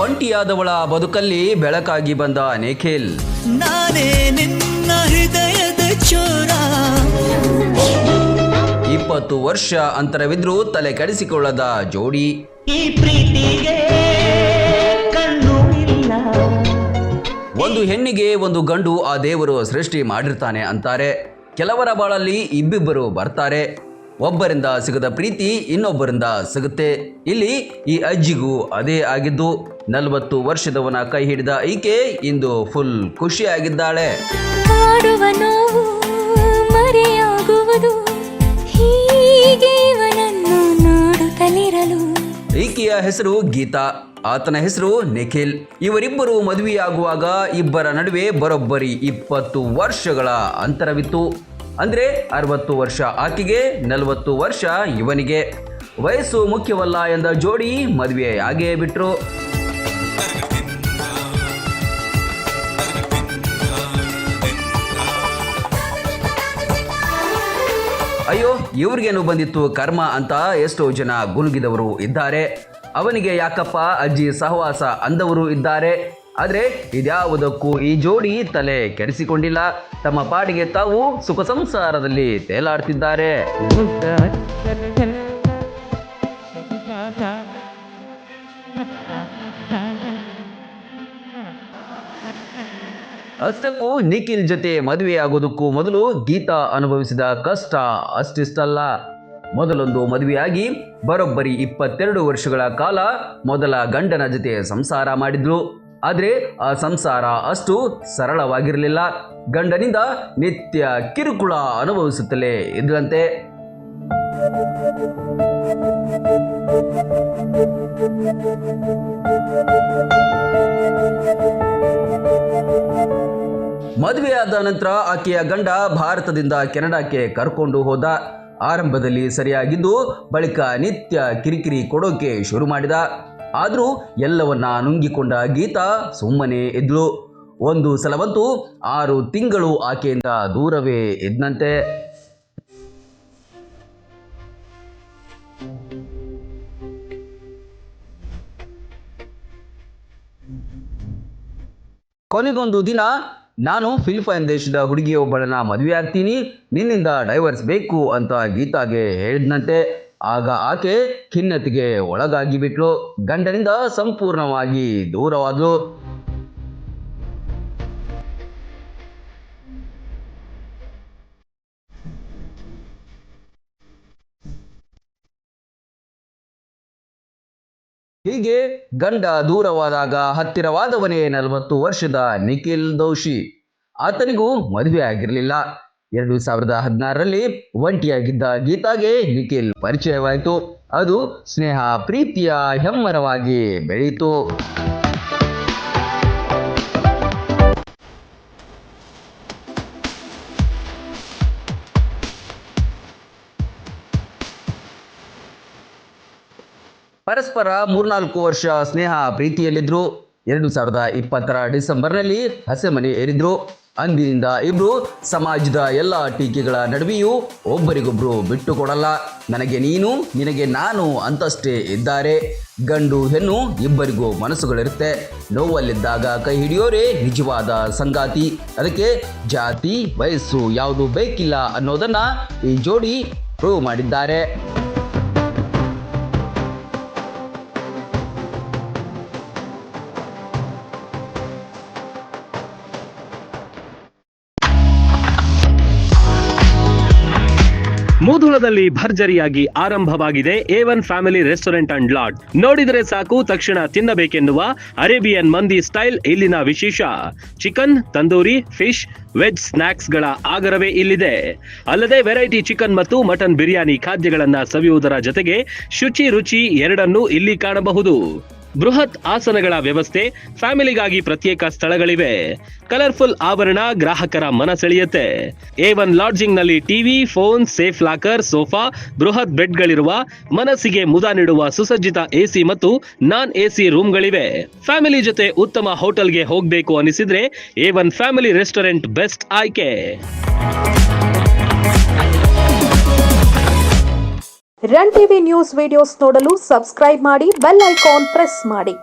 ಒಂಟಿಯಾದವಳ ಬದುಕಲ್ಲಿ ಬೆಳಕಾಗಿ ಬಂದ ನಿಖಿಲ್. ನಾನೇ ನಿನ್ನ ಹೃದಯದ ಚೋರ. 20 ವರ್ಷ ಅಂತರವಿದ್ರೂ ತಲೆ ಕೆಡಿಸಿಕೊಳ್ಳದ ಜೋಡಿ. ಈ ಪ್ರೀತಿಗೆ ಕಣ್ಣು ಇಲ್ಲ. ಒಂದು ಹೆಣ್ಣಿಗೆ ಒಂದು ಗಂಡು ಆ ದೇವರು ಸೃಷ್ಟಿ ಮಾಡಿರ್ತಾನೆ ಅಂತಾರೆ. ಕೆಲವರ ಬಾಳಲ್ಲಿ ಇಬ್ಬಿಬ್ಬರು ಬರ್ತಾರೆ. ಒಬ್ಬರಿಂದ ಸಿಗದ ಪ್ರೀತಿ ಇನ್ನೊಬ್ಬರಿಂದ ಸಿಗುತ್ತೆ. ಇಲ್ಲಿ ಈ ಅಜ್ಜಿಗೂ ಅದೇ ಆಗಿದ್ದು. 40 ವರ್ಷದವನ ಕೈ ಹಿಡಿದ ಈಕೆ ಇಂದು ಫುಲ್ ಖುಷಿಯಾಗಿದ್ದಾಳೆ. ಈಕೆಯ ಹೆಸರು ಗೀತಾ, ಆತನ ಹೆಸರು ನಿಖಿಲ್. ಇವರಿಬ್ಬರು ಮದುವೆಯಾಗುವಾಗ ಇಬ್ಬರ ನಡುವೆ ಬರೋಬ್ಬರಿ 20 ವರ್ಷಗಳ ಅಂತರವಿತ್ತು. ಅಂದರೆ 60 ವರ್ಷ ಆಕೆಗೆ, 40 ವರ್ಷ ಇವನಿಗೆ. ವಯಸ್ಸು ಮುಖ್ಯವಲ್ಲ ಎಂದ ಜೋಡಿ ಮದುವೆ ಆಗೇ ಬಿಟ್ರು. ಅಯ್ಯೋ, ಇವ್ರಿಗೇನು ಬಂದಿತ್ತು ಕರ್ಮ ಅಂತ ಎಷ್ಟೋ ಜನ ಗುನುಗಿದವರು ಇದ್ದಾರೆ. ಅವನಿಗೆ ಯಾಕಪ್ಪ ಅಜ್ಜಿ ಸಹವಾಸ ಅಂದವರು ಇದ್ದಾರೆ. ಆದರೆ ಇದ್ಯಾವುದಕ್ಕೂ ಈ ಜೋಡಿ ತಲೆ ಕೆಡಿಸಿಕೊಂಡಿಲ್ಲ. ತಮ್ಮ ಪಾಡಿಗೆ ತಾವು ಸುಖ ಸಂಸಾರದಲ್ಲಿ ತೇಲಾಡ್ತಿದ್ದಾರೆ. ಅಷ್ಟಕ್ಕೂ ನಿಖಿಲ್ ಜೊತೆ ಮದುವೆಯಾಗೋದಕ್ಕೂ ಮೊದಲು ಗೀತಾ ಅನುಭವಿಸಿದ ಕಷ್ಟ ಅಷ್ಟಿಷ್ಟಲ್ಲ. ಮೊದಲೊಂದು ಮದುವೆಯಾಗಿ ಬರೋಬ್ಬರಿ 22 ವರ್ಷಗಳ ಕಾಲ ಮೊದಲ ಗಂಡನ ಜೊತೆ ಸಂಸಾರ ಮಾಡಿದ್ಲು. ಆದರೆ ಆ ಸಂಸಾರ ಅಷ್ಟು ಸರಳವಾಗಿರಲಿಲ್ಲ. ಗಂಡನಿಂದ ನಿತ್ಯ ಕಿರುಕುಳ ಅನುಭವಿಸುತ್ತಲೇ ಇದ್ರಂತೆ. ಮದುವೆಯಾದ ನಂತರ ಆಕೆಯ ಗಂಡ ಭಾರತದಿಂದ ಕೆನಡಾಕ್ಕೆ ಕರ್ಕೊಂಡು ಹೋದ. ಆರಂಭದಲ್ಲಿ ಸರಿಯಾಗಿದ್ದು ಬಳಿಕ ನಿತ್ಯ ಕಿರಿಕಿರಿ ಕೊಡೋಕೆ ಶುರು ಮಾಡಿದ. ಆದರೂ ಎಲ್ಲವನ್ನ ನುಂಗಿಕೊಂಡ ಗೀತಾ ಸುಮ್ಮನೆ ಇದ್ಲು. ಒಂದು ಸಲವಂತೂ 6 ತಿಂಗಳು ಆಕೆಯಿಂದ ದೂರವೇ ಇದ್ದಂತೆ. ಕೊನೆಗೊಂದು ದಿನ, ನಾನು ಫಿಲಿಪೈನ್ ದೇಶದ ಹುಡುಗಿಯೊಬ್ಬಳನ್ನ ಮದುವೆ ಆಗ್ತೀನಿ, ನಿನ್ನಿಂದ ಡೈವರ್ಸ್ ಬೇಕು ಅಂತ ಗೀತಾಗೆ ಹೇಳಿದ್ನಂತೆ. ಆಗ ಆಕೆ ಖಿನ್ನತೆಗೆ ಒಳಗಾಗಿ ಬಿಟ್ಲು. ಗಂಡನಿಂದ ಸಂಪೂರ್ಣವಾಗಿ ದೂರವಾದಳು. ಹೀಗೆ ಗಂಡ ದೂರವಾದಾಗ ಹತ್ತಿರವಾದವನೇ 40 ವರ್ಷದ ನಿಖಿಲ್ ದೋಷಿ. ಆತನಿಗೂ ಮದುವೆ ಆಗಿರಲಿಲ್ಲ. 2016ರಲ್ಲಿ ಒಂಟಿಯಾಗಿದ್ದ ಗೀತಾಗೆ ನಿಖಿಲ್ ಪರಿಚಯವಾಯಿತು. ಅದು ಸ್ನೇಹ ಪ್ರೀತಿಯ ಹೆಮ್ಮರವಾಗಿ ಬೆಳೆಯಿತು. ಪರಸ್ಪರ 3-4 ವರ್ಷ ಸ್ನೇಹ ಪ್ರೀತಿಯಲ್ಲಿದ್ದರು. 2020ರ ಡಿಸೆಂಬರ್ನಲ್ಲಿ ಹಸೆಮಣೆ ಏರಿದ್ರು. ಅಂದಿನಿಂದ ಇಬ್ರು ಸಮಾಜದ ಎಲ್ಲ ಟೀಕೆಗಳ ನಡುವೆಯೂ ಒಬ್ಬರಿಗೊಬ್ರು ಬಿಟ್ಟು ಕೊಡಲ್ಲ. ನನಗೆ ನೀನು, ನಿನಗೆ ನಾನು ಅಂತಷ್ಟೇ ಇದ್ದಾರೆ. ಗಂಡು ಹೆಣ್ಣು ಇಬ್ಬರಿಗೂ ಮನಸ್ಸುಗಳಿರುತ್ತೆ. ನೋವಲ್ಲಿದ್ದಾಗ ಕೈ ಹಿಡಿಯೋರೇ ನಿಜವಾದ ಸಂಗಾತಿ. ಅದಕ್ಕೆ ಜಾತಿ ವಯಸ್ಸು ಯಾವುದು ಬೇಕಿಲ್ಲ ಅನ್ನೋದನ್ನ ಈ ಜೋಡಿ ಪ್ರೂವ್ ಮಾಡಿದ್ದಾರೆ. ಮುಧೋಳದಲ್ಲಿ ಭರ್ಜರಿಯಾಗಿ ಆರಂಭವಾಗಿದೆ A1 family restaurant and lodge. ನೋಡಿದರೆ ಸಾಕು ತಕ್ಷಣ ತಿನ್ನಬೇಕೆನ್ನುವ ಅರೇಬಿಯನ್ ಮಂದಿ ಸ್ಟೈಲ್ ಇಲ್ಲಿನ ವಿಶೇಷ. ಚಿಕನ್, ತಂದೂರಿ, ಫಿಶ್, ವೆಜ್ ಸ್ನಾಕ್ಸ್ಗಳ ಆಗರವೇ ಇಲ್ಲಿದೆ. ಅಲ್ಲದೆ ವೆರೈಟಿ ಚಿಕನ್ ಮತ್ತು ಮಟನ್ ಬಿರಿಯಾನಿ ಖಾದ್ಯಗಳನ್ನ ಸವಿಯುವುದರ ಜೊತೆಗೆ ಶುಚಿ ರುಚಿ ಎರಡನ್ನೂ ಇಲ್ಲಿ ಕಾಣಬಹುದು. ಬೃಹತ್ ಆಸನಗಳ ವ್ಯವಸ್ಥೆ, ಫ್ಯಾಮಿಲಿಗಾಗಿ ಪ್ರತ್ಯೇಕ ಸ್ಥಳಗಳಿವೆ. ಕಲರ್ಫುಲ್ ಆವರಣ ಗ್ರಾಹಕರ ಮನ ಸೆಳೆಯುತ್ತೆ. A1 ಲಾಡ್ಜಿಂಗ್ ನಲ್ಲಿ TV, phone, safe locker, sofa, ಬೃಹತ್ ಬೆಡ್ಗಳಿರುವ, ಮನಸ್ಸಿಗೆ ಮುದ ನೀಡುವ ಸುಸಜ್ಜಿತ AC ಮತ್ತು ನಾನ್ AC ರೂಮ್ಗಳಿವೆ. ಫ್ಯಾಮಿಲಿ ಜೊತೆ ಉತ್ತಮ ಹೋಟೆಲ್ಗೆ ಹೋಗಬೇಕು ಅನಿಸಿದ್ರೆ A1 ಫ್ಯಾಮಿಲಿ ರೆಸ್ಟೋರೆಂಟ್ ಬೆಸ್ಟ್ ಆಯ್ಕೆ. ರನ್ ಟಿವಿ ನ್ಯೂಸ್ ವಿಡಿಯೋಸ್ ನೋಡಲು ಸಬ್ಸ್ಕ್ರೈಬ್ ಮಾಡಿ, ಬೆಲ್ ಐಕಾನ್ ಪ್ರೆಸ್ ಮಾಡಿ.